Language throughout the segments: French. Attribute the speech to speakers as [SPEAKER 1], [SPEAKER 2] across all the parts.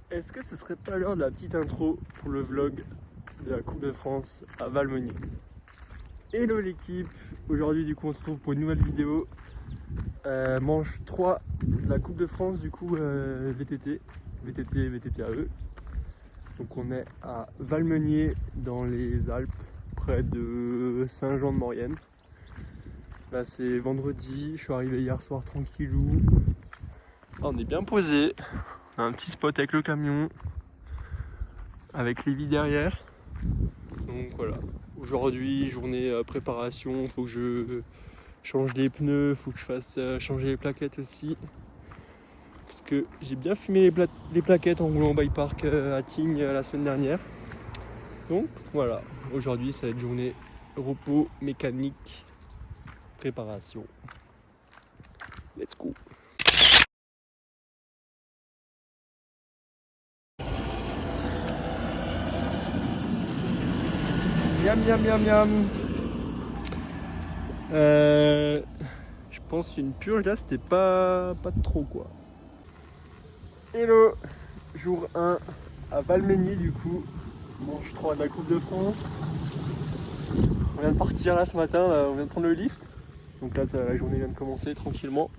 [SPEAKER 1] Est-ce que ce serait pas l'heure de la petite intro pour le vlog de la Coupe de France à Valmenier? Hello l'équipe, aujourd'hui du coup on se retrouve pour une nouvelle vidéo, manche 3 de la Coupe de France du coup VTT VTTAE. Donc on est à Valmenier dans les Alpes, près de Saint-Jean-de-Maurienne. Là c'est vendredi, je suis arrivé hier soir tranquillou. Là, on est bien posé, on a un petit spot avec le camion, avec Lévi derrière. Donc voilà, aujourd'hui journée préparation, faut que je change les pneus, faut que je fasse changer les plaquettes aussi. Parce que j'ai bien fumé les plaquettes en roulant en bike park à Tignes la semaine dernière. Donc voilà, aujourd'hui ça va être journée repos, mécanique, préparation. Let's go. Miam miam miam miam. Je pense une purge là c'était pas trop quoi. Hello, jour 1 à Valmenier du coup, manche 3 de la Coupe de France. On vient de partir là ce matin, là, on vient de prendre le lift. Donc là la journée vient de commencer tranquillement.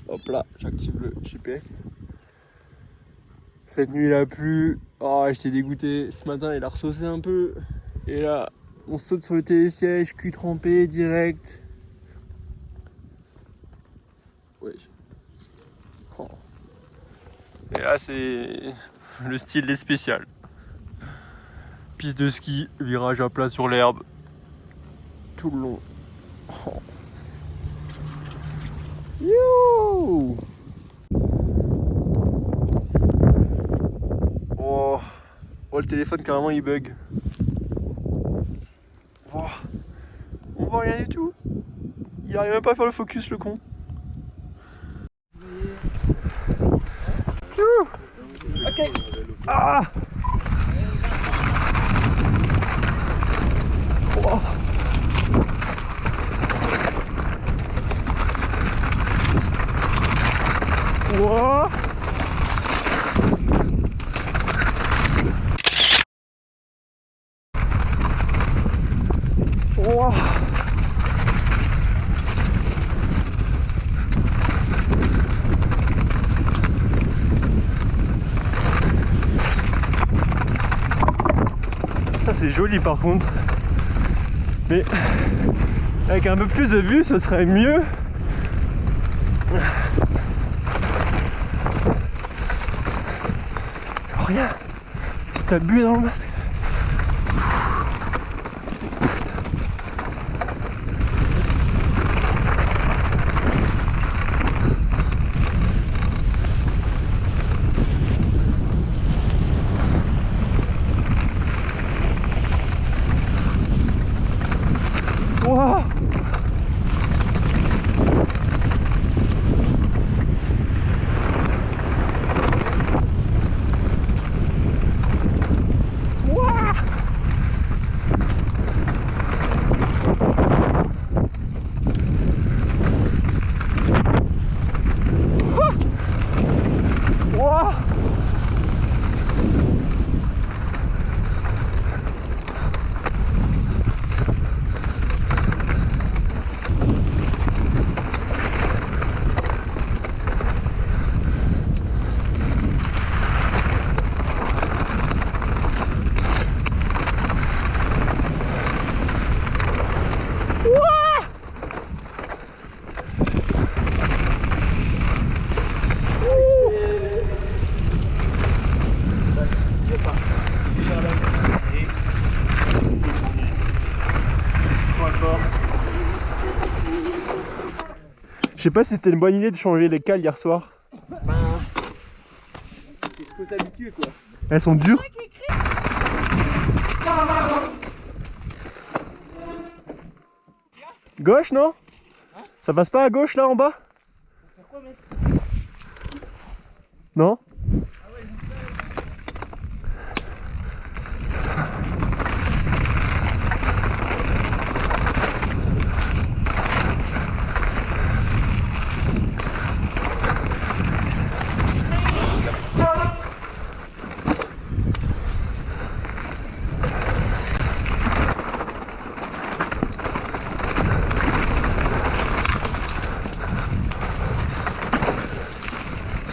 [SPEAKER 1] Hop là, j'active le GPS. Cette nuit il a plu, oh j'étais dégoûté. Ce matin il a ressaucé un peu. Et là on saute sur le télésiège, cul trempé direct. Ouais. Oh. Et là c'est le style des spéciales. Piste de ski, virage à plat sur l'herbe. Tout le long. Oh. Yo! Oh. Oh, le téléphone carrément il bug. Oh. On voit rien du tout. Il arrive même pas à faire le focus le con. Youh. Ok. Ah. Oh. Wow. Wow. Ça c'est joli par contre. Mais avec un peu plus de vue ce serait mieux. Rien. T'as bu dans le masque. Wow. Je sais pas si c'était une bonne idée de changer les cales hier soir.
[SPEAKER 2] Ben, il faut s'habituer quoi.
[SPEAKER 1] Elles sont dures. Gauche non? Ça passe pas à gauche là en bas? Non?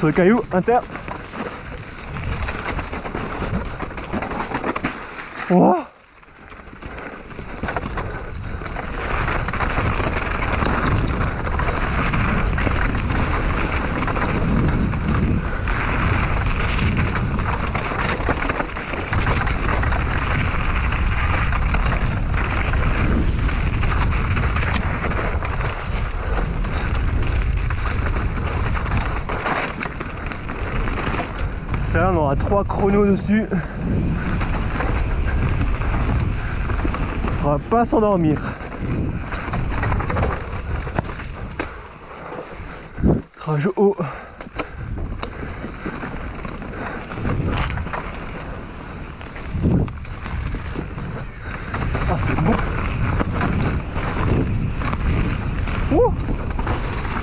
[SPEAKER 1] sur le caillou inter. Wow. Ça, on aura 3 chronos dessus. On va pas s'endormir. Rage haut. Ah, c'est bon. Oh,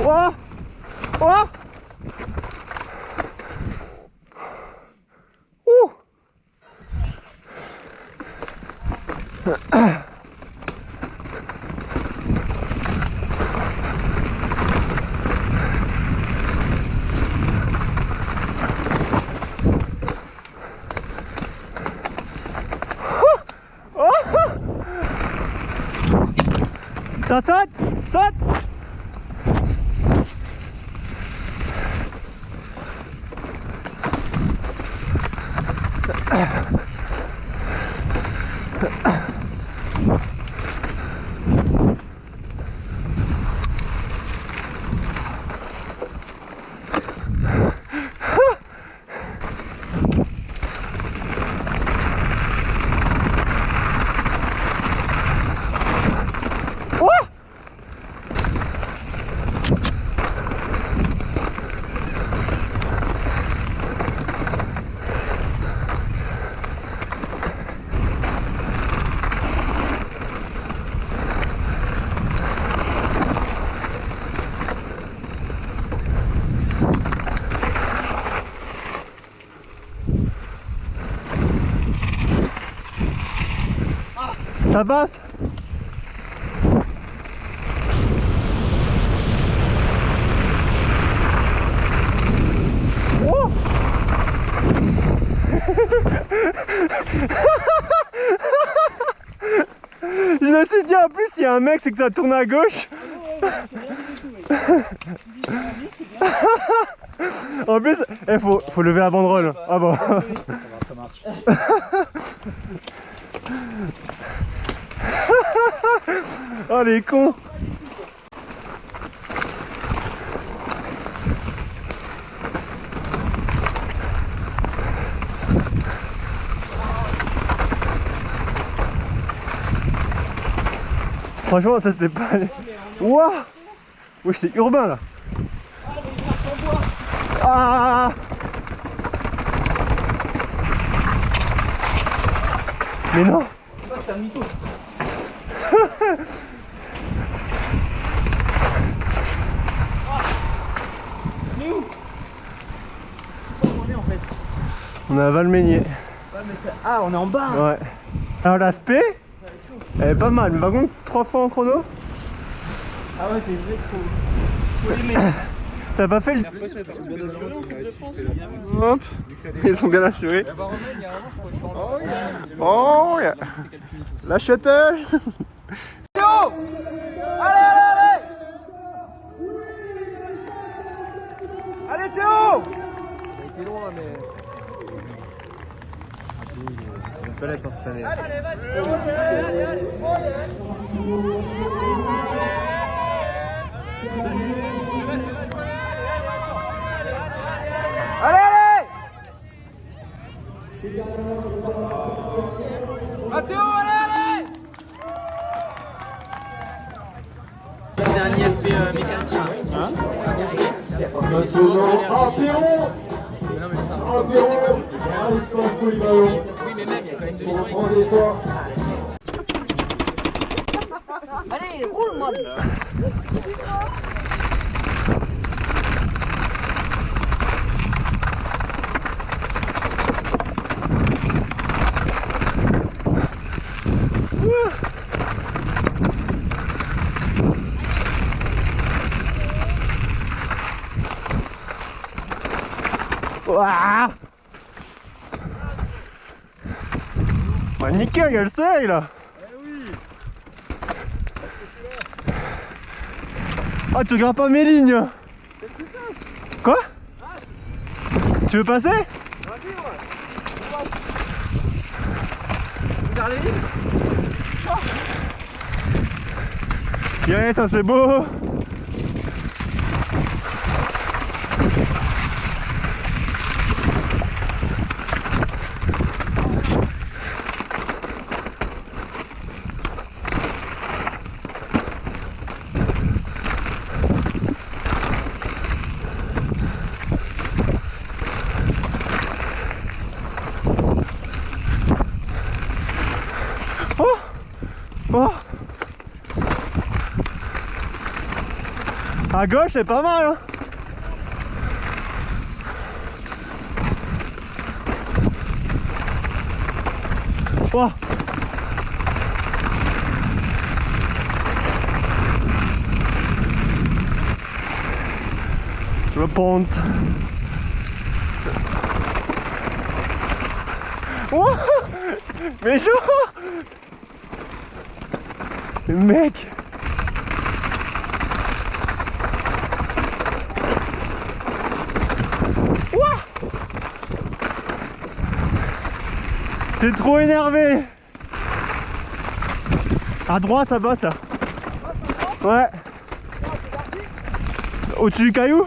[SPEAKER 1] oh, oh. Ça saute, saute. Ça passe. Oh. Je me suis dit en plus il y a un mec c'est que ça tourne à gauche. En plus, faut lever la banderole. Ah bon.
[SPEAKER 2] Ça marche.
[SPEAKER 1] Oh les cons. Franchement ça c'était pas... Wouah. Oui c'est urbain là. Ah. Mais non.
[SPEAKER 2] C'est un mytho. On est où? On est en fait.
[SPEAKER 1] On est à Valménier.
[SPEAKER 2] Ouais, mais ah, on est en bas.
[SPEAKER 1] Ouais. Alors l'aspect, elle est pas mal, mais par contre 3 fois en chrono.
[SPEAKER 2] Ah ouais, c'est vrai qu'il faut l'aimer.
[SPEAKER 1] T'as pas fait le... Hop, ils sont bien assurés. Oh yeah. La shuttle.
[SPEAKER 3] Théo! Allez, allez, allez! Allez Théo!
[SPEAKER 1] On a été loin mais... C'est une palette en cette année.
[SPEAKER 3] Allez, vas-y! Allez, allez! Ah Théo, allez, allez!
[SPEAKER 4] C'est un IFP mécanique.
[SPEAKER 5] Maintenant, Apéron. Apéron. Instant polyvalent.
[SPEAKER 4] Oui, mais même, il y a quand même de
[SPEAKER 5] On reprend des forces.
[SPEAKER 6] Allez, roule, mode.
[SPEAKER 1] Ouah. Bah nickel, il y a le soleil là. Ah, tu regardes pas mes lignes. Quoi? Tu veux passer?
[SPEAKER 2] Regarde les lignes.
[SPEAKER 1] Yeah, ça c'est beau. Oh. À gauche c'est pas mal hein. Oh. Le pente. Oh. Mais chaud. Mec. Ouah. T'es trop énervé. À droite, ça bas ça. Ouais. Au-dessus du caillou.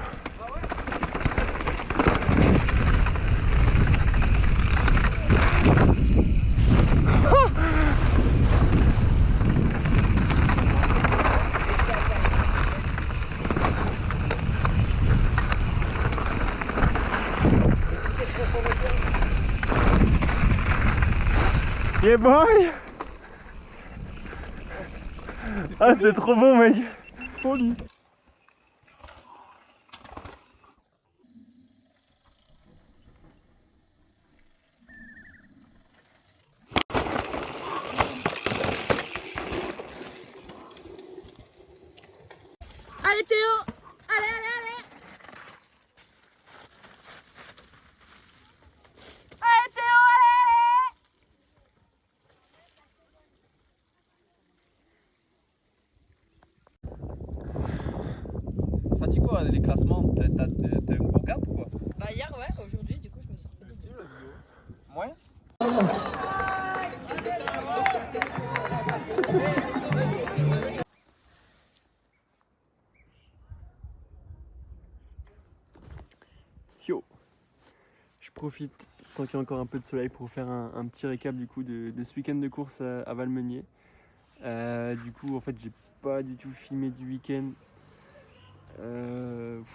[SPEAKER 1] Yeah boy. Ah c'était trop bon mec. Folie.
[SPEAKER 6] Allez Théo. Allez, allez, allez. Allez Théo, allez, allez.
[SPEAKER 2] Ça dit quoi les classements? T'as un gros gap ou quoi?
[SPEAKER 6] Bah hier ouais, aujourd'hui du coup je me suis refait des vidéos.
[SPEAKER 2] Ouais.
[SPEAKER 1] Yo. Je profite tant qu'il y a encore un peu de soleil pour faire un petit récap du coup de ce week-end de course à Valmeunier. Du coup en fait j'ai pas du tout filmé du week-end.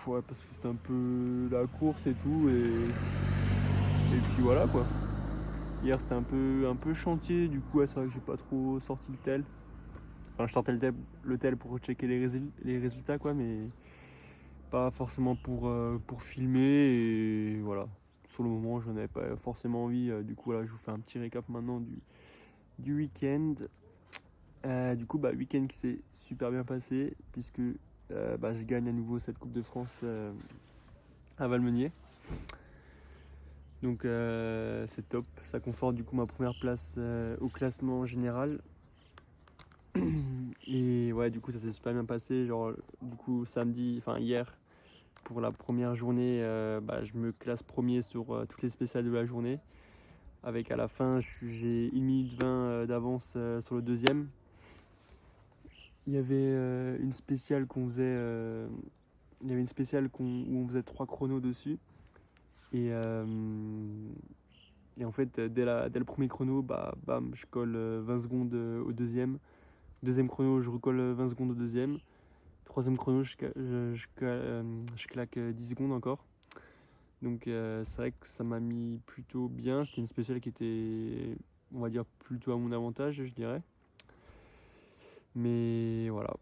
[SPEAKER 1] Ouais, parce que c'était un peu la course et tout et puis voilà quoi. Hier c'était un peu chantier, du coup ouais, c'est vrai que j'ai pas trop sorti le tel. Enfin je sortais le tel pour checker les résultats quoi, mais pas forcément pour filmer et voilà. Sur le moment j'en avais pas forcément envie, du coup voilà je vous fais un petit récap maintenant du week-end. Du coup week-end qui s'est super bien passé puisque je gagne à nouveau cette Coupe de France à Valmeunier. Donc c'est top, ça conforte du coup ma première place au classement général. Et ouais du coup ça s'est super bien passé, genre du coup hier pour la première journée je me classe premier sur toutes les spéciales de la journée. Avec à la fin j'ai 1 minute 20 d'avance sur le deuxième. Il y avait une spéciale qu'on faisait où on faisait 3 chronos dessus. Et en fait, dès le premier chrono, bam, je colle 20 secondes au deuxième. Deuxième chrono, je recolle 20 secondes au deuxième. Troisième chrono, je claque 10 secondes encore. Donc c'est vrai que ça m'a mis plutôt bien. C'était une spéciale qui était, on va dire, plutôt à mon avantage, je dirais. Mais voilà.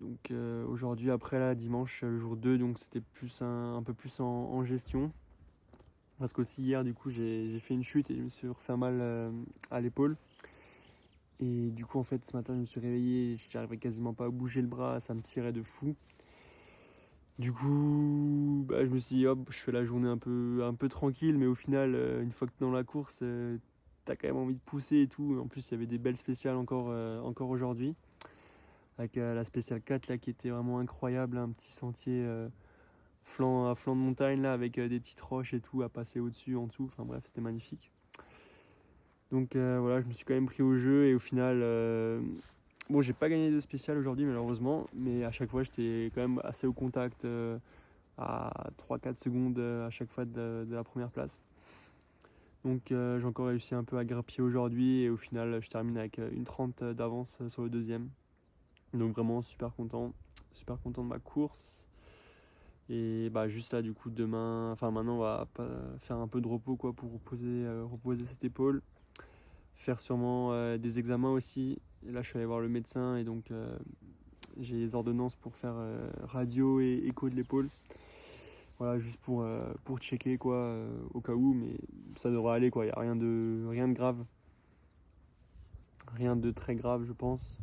[SPEAKER 1] Donc aujourd'hui, après là, dimanche, le jour 2, donc c'était plus un peu plus en gestion. Parce qu'aussi hier, du coup, j'ai fait une chute et je me suis refait mal à l'épaule. Et du coup, en fait, ce matin, je me suis réveillé, j'arrivais quasiment pas à bouger le bras, ça me tirait de fou. Du coup, bah, je me suis dit, hop, je fais la journée un peu tranquille, mais au final, une fois que t'es dans la course, t'as quand même envie de pousser et tout. En plus, il y avait des belles spéciales encore aujourd'hui, avec la spéciale 4 là, qui était vraiment incroyable, un petit sentier à flanc de montagne là, avec des petites roches et tout à passer au-dessus, en dessous. Enfin bref, c'était magnifique. Donc voilà, je me suis quand même pris au jeu et au final, bon, j'ai pas gagné de spécial aujourd'hui malheureusement, mais à chaque fois j'étais quand même assez au contact, à 3-4 secondes à chaque fois de la première place. Donc j'ai encore réussi un peu à grappiller aujourd'hui et au final je termine avec une 30 d'avance sur le deuxième. Donc vraiment super content de ma course. Et bah juste là du coup maintenant on va faire un peu de repos quoi, pour reposer cette épaule. Faire sûrement des examens aussi. Et là je suis allé voir le médecin et donc j'ai les ordonnances pour faire radio et écho de l'épaule. Voilà, juste pour checker quoi, au cas où, mais ça devrait aller quoi, il n'y a rien de grave. Rien de très grave je pense.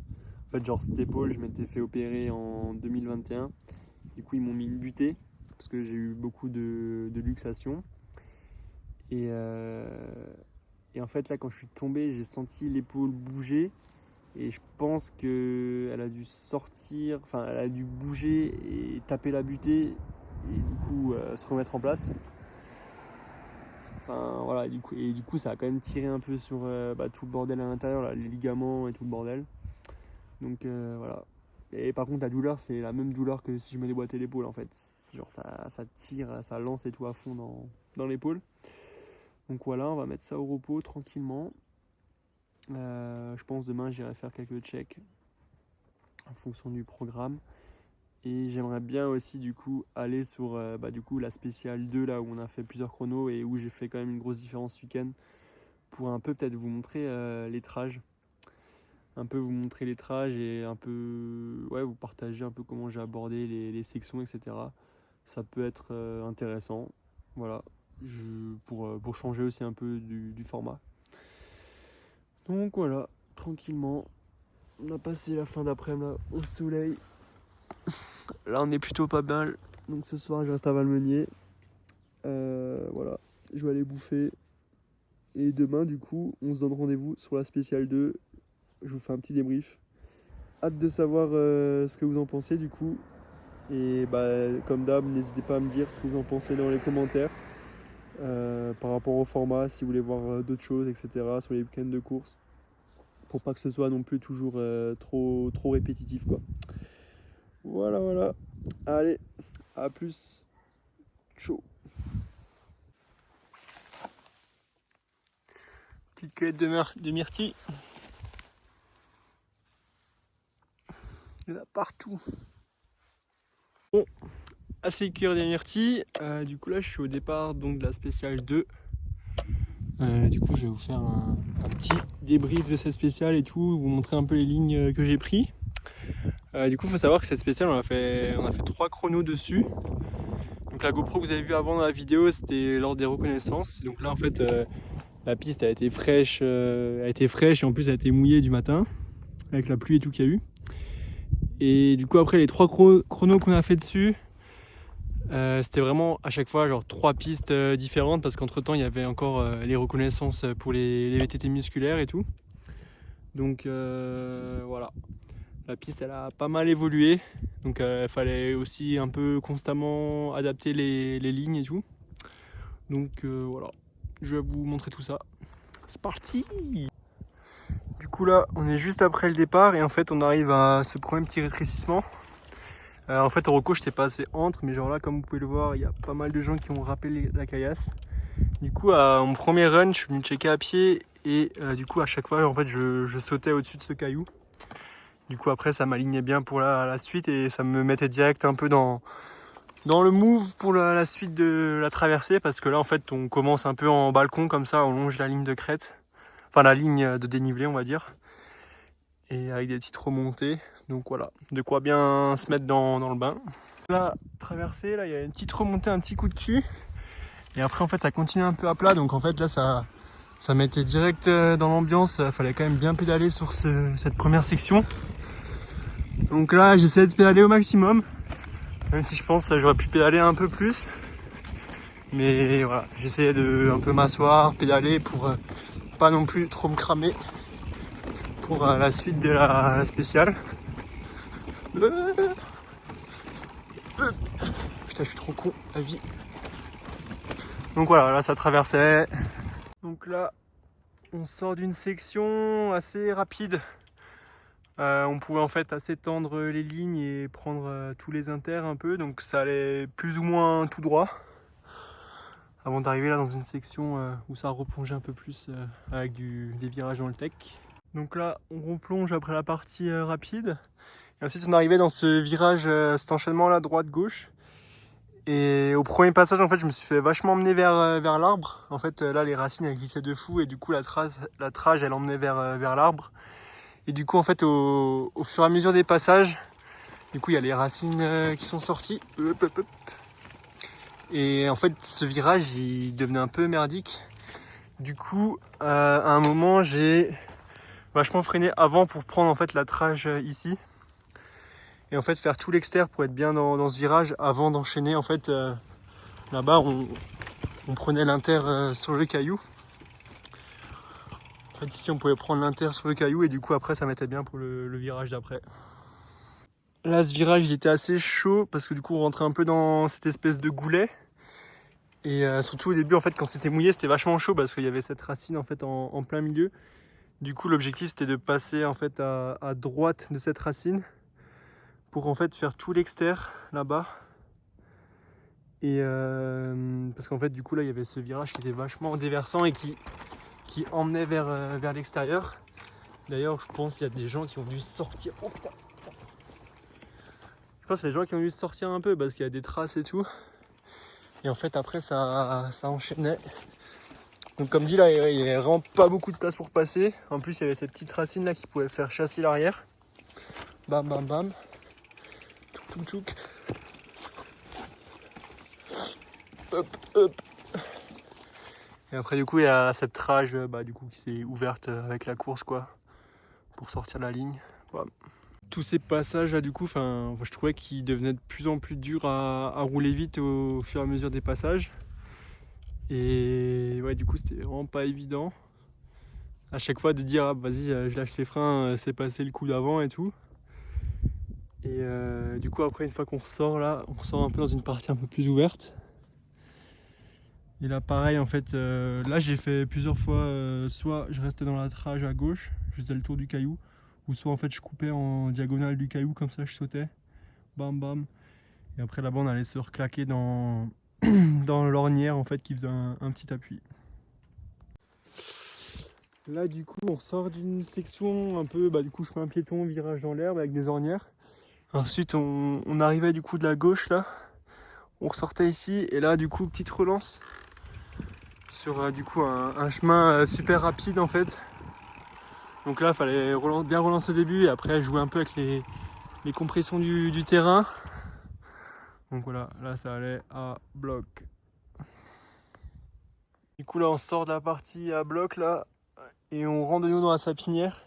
[SPEAKER 1] En fait genre cette épaule, je m'étais fait opérer en 2021. Du coup ils m'ont mis une butée parce que j'ai eu beaucoup de luxation. Et en fait là quand je suis tombé, j'ai senti l'épaule bouger. Et je pense qu'elle a dû sortir, enfin elle a dû bouger et taper la butée. Et du coup se remettre en place. Enfin voilà, du coup ça a quand même tiré un peu sur tout le bordel à l'intérieur, là, les ligaments et tout le bordel. Donc voilà. Et par contre la douleur c'est la même douleur que si je me déboîtais l'épaule en fait. Genre ça tire, ça lance et tout à fond dans l'épaule. Donc voilà, on va mettre ça au repos tranquillement. Je pense demain j'irai faire quelques checks en fonction du programme. Et j'aimerais bien aussi du coup aller sur la spéciale 2 là où on a fait plusieurs chronos et où j'ai fait quand même une grosse différence ce week-end pour un peu peut-être vous montrer les trages. Un peu vous montrer les trages et un peu vous partager un peu comment j'ai abordé les sections, etc. Ça peut être intéressant. Voilà. Pour changer aussi un peu du format. Donc voilà, tranquillement. On a passé la fin d'après-midi là, au soleil. Là on est plutôt pas mal. Donc ce soir je reste à Valmeunier. Voilà, je vais aller bouffer. Et demain du coup on se donne rendez-vous sur la spéciale 2. Je vous fais un petit débrief. Hâte de savoir ce que vous en pensez du coup. Et comme d'hab, n'hésitez pas à me dire ce que vous en pensez dans les commentaires. Par rapport au format, si vous voulez voir d'autres choses, etc. sur les week-ends de course. Pour pas que ce soit non plus toujours trop répétitif quoi. Voilà. Allez, à plus. Ciao. Petite cueillette de myrtille. Il y en a partout. Bon, assez cueillir des myrtilles. Du coup là je suis au départ donc de la spéciale 2. Du coup je vais vous faire un petit débrief de cette spéciale et tout, vous montrer un peu les lignes que j'ai pris. Du coup il faut savoir que cette spéciale on a fait 3 chronos dessus. Donc la GoPro que vous avez vu avant dans la vidéo c'était lors des reconnaissances. Donc là en fait la piste a été fraîche et en plus elle a été mouillée du matin avec la pluie et tout qu'il y a eu. Et du coup après les 3 chronos qu'on a fait dessus, c'était vraiment à chaque fois genre 3 pistes différentes parce qu'entre temps il y avait encore les reconnaissances pour les VTT musculaires et tout. Donc voilà, la piste elle a pas mal évolué, donc il fallait aussi un peu constamment adapter les lignes et tout. Donc voilà, je vais vous montrer tout ça. C'est parti! Du coup là on est juste après le départ et en fait on arrive à ce premier petit rétrécissement. En fait au reco j'étais passé entre, mais genre là comme vous pouvez le voir il y a pas mal de gens qui ont rappelé la caillasse. Du coup à mon premier run je suis venu checker à pied et du coup à chaque fois en fait je sautais au-dessus de ce caillou. Du coup après ça m'alignait bien pour la suite et ça me mettait direct un peu dans le move pour la suite de la traversée, parce que là en fait on commence un peu en balcon comme ça, on longe la ligne de crête. Enfin la ligne de dénivelé on va dire, et avec des petites remontées, donc voilà, de quoi bien se mettre dans le bain. Là, traversée, là il y a une petite remontée, un petit coup de cul, et après en fait ça continue un peu à plat, donc en fait là ça mettait direct dans l'ambiance, fallait quand même bien pédaler sur cette première section. Donc là j'essaie de pédaler au maximum, Même si je pense que j'aurais pu pédaler un peu plus. Mais voilà, j'essayais de un peu m'asseoir, pédaler pour pas non plus trop me cramer pour la suite de la spéciale. Putain, je suis trop con, la vie. Donc voilà, là ça traversait. Donc là, on sort d'une section assez rapide. On pouvait en fait assez tendre les lignes et prendre tous les inters un peu. Donc ça allait plus ou moins tout droit. Avant d'arriver là dans une section où ça replongeait un peu plus avec des virages dans le tech. Donc là, on replonge après la partie rapide. Et ensuite, on arrivait dans ce virage, cet enchaînement là, droite-gauche. Et au premier passage, en fait, je me suis fait vachement emmener vers l'arbre. En fait, là, les racines, elles glissaient de fou. Et du coup, la trage, elle emmenait vers l'arbre. Et du coup, en fait, au fur et à mesure des passages, du coup, il y a les racines qui sont sorties. Hop, hop, hop. Et en fait, ce virage, il devenait un peu merdique. Du coup, à un moment, j'ai vachement freiné avant pour prendre en fait la trage ici. Et en fait, faire tout l'extérieur pour être bien dans ce virage avant d'enchaîner. En fait, là-bas, on prenait l'inter sur le caillou. En fait, ici, on pouvait prendre l'inter sur le caillou et du coup, après, ça mettait bien pour le virage d'après. Là, ce virage, il était assez chaud parce que du coup, on rentrait un peu dans cette espèce de goulet. Et surtout au début, en fait, quand c'était mouillé, c'était vachement chaud parce qu'il y avait cette racine en fait en plein milieu. Du coup, l'objectif, c'était de passer en fait à droite de cette racine pour en fait faire tout l'extérieur là-bas. Et parce qu'en fait, du coup, là, il y avait ce virage qui était vachement déversant et qui emmenait vers l'extérieur. D'ailleurs, je pense qu'il y a des gens qui ont dû sortir. Oh putain. Je pense qu'il y a des gens qui ont dû sortir un peu parce qu'il y a des traces et tout. Et en fait, après, ça enchaînait. Donc, comme dit, là, il n'y avait vraiment pas beaucoup de place pour passer. En plus, il y avait cette petite racine là qui pouvait faire chasser l'arrière. Bam, bam, bam. Tchouk, tchouk, tchouk. Hop, hop. Et après, du coup, il y a cette trage du coup, qui s'est ouverte avec la course, quoi, pour sortir de la ligne. Bam. Tous ces passages là, du coup, je trouvais qu'ils devenaient de plus en plus durs à rouler vite au fur et à mesure des passages. Et ouais, du coup, c'était vraiment pas évident. À chaque fois de dire, ah, vas-y, je lâche les freins, c'est passé le coup d'avant et tout. Et du coup, après, une fois qu'on ressort là, on ressort un peu dans une partie un peu plus ouverte. Et là, pareil, en fait, là, j'ai fait plusieurs fois, soit je restais dans la trage à gauche, je faisais le tour du caillou, ou soit en fait, je coupais en diagonale du caillou, comme ça, je sautais. Bam, bam. Et après, là-bas, on allait se reclaquer dans l'ornière, en fait, qui faisait un petit appui. Là, du coup, on sort d'une section un peu, du coup, chemin piéton, virage dans l'herbe avec des ornières. Ensuite, on arrivait du coup de la gauche, là. On ressortait ici, et là, du coup, petite relance sur du coup un chemin super rapide, en fait. Donc là, il fallait bien relancer au début, et après, jouer un peu avec les compressions du terrain. Donc voilà, là, ça allait à bloc. Du coup, là, on sort de la partie à bloc, là. Et on rentre de nouveau dans la sapinière.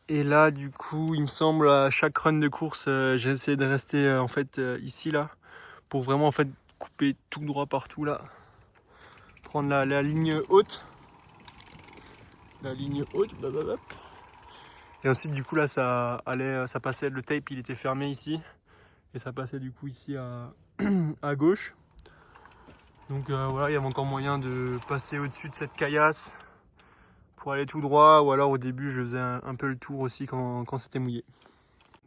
[SPEAKER 1] Et là, du coup, il me semble, à chaque run de course, j'ai essayé de rester en fait ici, là, pour vraiment en fait couper tout droit partout, là. Prendre la ligne haute. La ligne haute, hop. Et ensuite, du coup, là, ça passait, le tape, il était fermé ici. Et ça passait du coup ici à gauche. Donc voilà, il y avait encore moyen de passer au-dessus de cette caillasse pour aller tout droit, ou alors au début je faisais un peu le tour aussi quand c'était mouillé.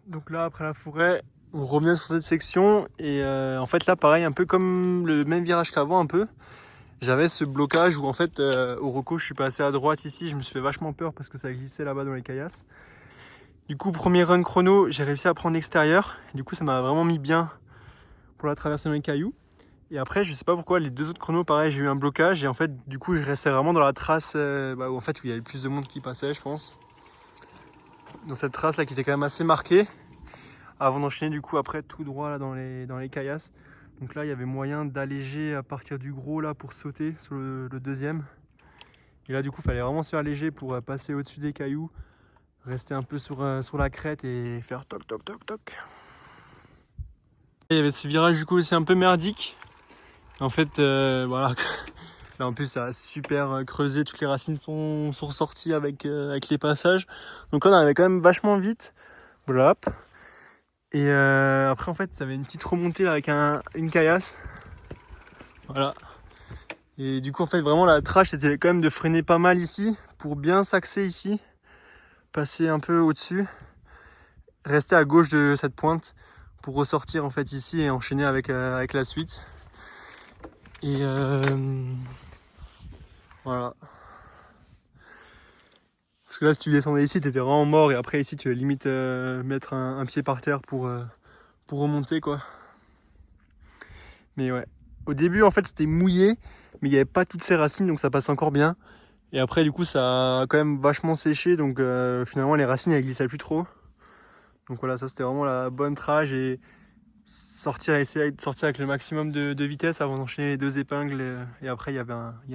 [SPEAKER 1] Donc là, après la forêt, on revient sur cette section et en fait là pareil, un peu comme le même virage qu'avant un peu, j'avais ce blocage où en fait au reco je suis passé à droite ici, je me suis fait vachement peur parce que ça glissait là-bas dans les caillasses. Du coup, premier run chrono, j'ai réussi à prendre l'extérieur, du coup ça m'a vraiment mis bien pour la traverser dans les cailloux. Et après, je sais pas pourquoi, les deux autres chronos, pareil, j'ai eu un blocage. Et en fait, du coup, je restais vraiment dans la trace où il y avait plus de monde qui passait, je pense. Dans cette trace là qui était quand même assez marquée. Avant d'enchaîner, du coup, après, tout droit là dans les caillasses. Donc là, il y avait moyen d'alléger à partir du gros là pour sauter sur le deuxième. Et là, du coup, il fallait vraiment se faire léger pour passer au-dessus des cailloux. Rester un peu sur la crête et faire toc, toc, toc, toc. Il y avait ce virage du coup aussi un peu merdique. En fait, voilà. Là en plus ça a super creusé, toutes les racines sont ressorties avec les passages. Donc là on arrivait quand même vachement vite. Voilà. Et après en fait ça avait une petite remontée là avec une caillasse. Voilà. Et du coup en fait vraiment la trash c'était quand même de freiner pas mal ici pour bien s'axer ici. Passer un peu au-dessus. Rester à gauche de cette pointe pour ressortir en fait ici et enchaîner avec la suite. Et voilà. Parce que là si tu descendais ici t'étais vraiment mort et après ici tu vas limite mettre un pied par terre pour remonter quoi. Mais ouais. Au début en fait c'était mouillé mais il n'y avait pas toutes ces racines donc ça passe encore bien. Et après du coup ça a quand même vachement séché donc finalement les racines elles glissaient plus trop. Donc voilà, ça c'était vraiment la bonne trage et essayer de sortir avec le maximum de vitesse avant d'enchaîner les 2 épingles et après il y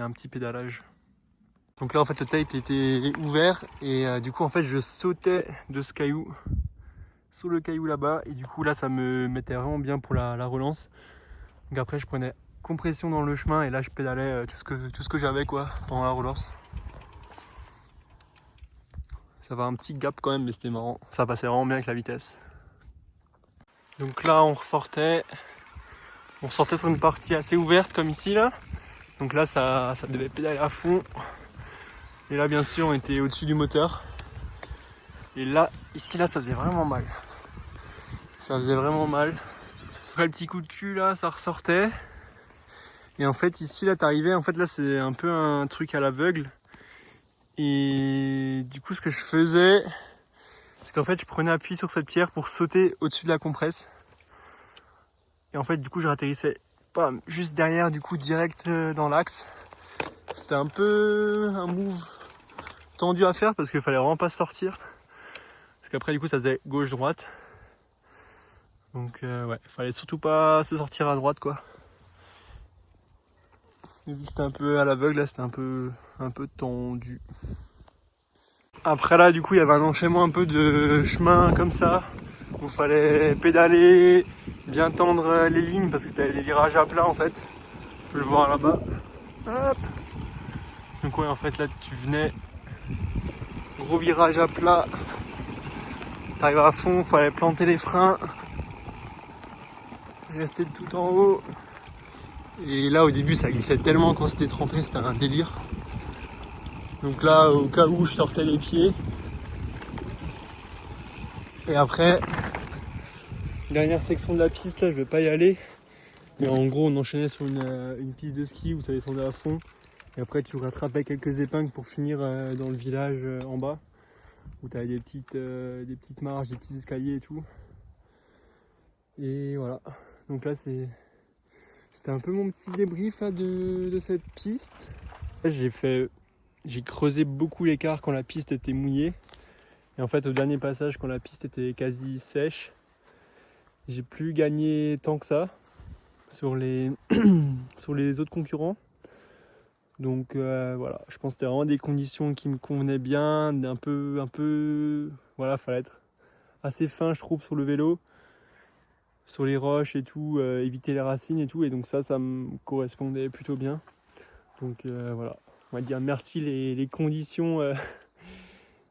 [SPEAKER 1] a un petit pédalage. Donc là en fait le tape était ouvert et du coup en fait je sautais de ce caillou sur le caillou là-bas et du coup là ça me mettait vraiment bien pour la relance. Donc après je prenais compression dans le chemin et là je pédalais tout ce que j'avais quoi pendant la relance. Ça va un petit gap quand même mais c'était marrant, ça passait vraiment bien avec la vitesse. Donc là on ressortait sur une partie assez ouverte comme ici là. Donc là ça devait pédaler à fond. Et là bien sûr on était au-dessus du moteur. Et là, ici là ça faisait vraiment mal. Ça faisait vraiment mal. Après le petit coup de cul là ça ressortait. Et en fait ici là t'arrivais, en fait là c'est un peu un truc à l'aveugle. Et du coup ce que je faisais, c'est qu'en fait je prenais appui sur cette pierre pour sauter au-dessus de la compresse. Et en fait du coup je atterrissais juste derrière du coup direct dans l'axe. C'était un peu un move tendu à faire parce qu'il fallait vraiment pas se sortir. Parce qu'après du coup ça faisait gauche-droite. Donc ouais, fallait surtout pas se sortir à droite quoi. Et vu que c'était un peu à l'aveugle là, c'était un peu tendu. Après là du coup il y avait un enchaînement un peu de chemin comme ça. Où il fallait pédaler, bien tendre les lignes parce que tu avais des virages à plat en fait. Tu peux le voir là-bas. Hop. Donc ouais en fait là tu venais, gros virage à plat. T'arrives à fond, il fallait planter les freins. Rester tout en haut. Et là au début ça glissait tellement quand c'était trempé, c'était un délire. Donc là au cas où je sortais les pieds. Et après, dernière section de la piste là je vais pas y aller. Mais en gros on enchaînait sur une piste de ski où ça descendait à fond. Et après tu rattrapais quelques épingles pour finir dans le village en bas. Où tu avais des petites marches, des petits escaliers et tout. Et voilà. Donc là c'était un peu mon petit débrief là, de cette piste. J'ai creusé beaucoup l'écart quand la piste était mouillée. Et en fait au dernier passage quand la piste était quasi sèche, j'ai plus gagné tant que ça sur les autres concurrents. Donc voilà, je pense que c'était vraiment des conditions qui me convenaient bien, un peu voilà, fallait être assez fin je trouve sur le vélo, sur les roches et tout, éviter les racines et tout, et donc ça me correspondait plutôt bien. Donc voilà, on va dire merci les conditions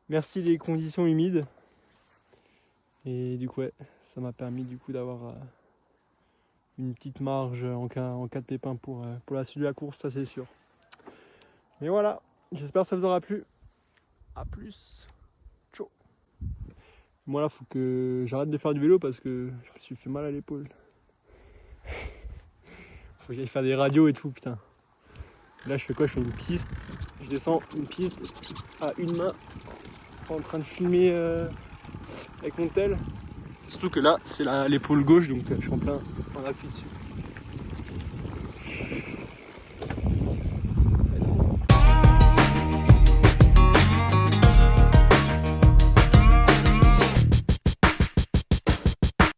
[SPEAKER 1] merci les conditions humides. Et du coup ouais, ça m'a permis du coup d'avoir une petite marge en cas de pépin pour la suite de la course, ça c'est sûr. Mais voilà, j'espère que ça vous aura plu. A plus. Ciao. Moi là, faut que j'arrête de faire du vélo parce que je me suis fait mal à l'épaule. Faut que j'aille faire des radios et tout, putain. Là, je fais quoi? Je fais une piste. Je descends une piste à une main en train de filmer avec mon tel. Surtout que là, c'est l'épaule gauche, donc je suis en appui dessus.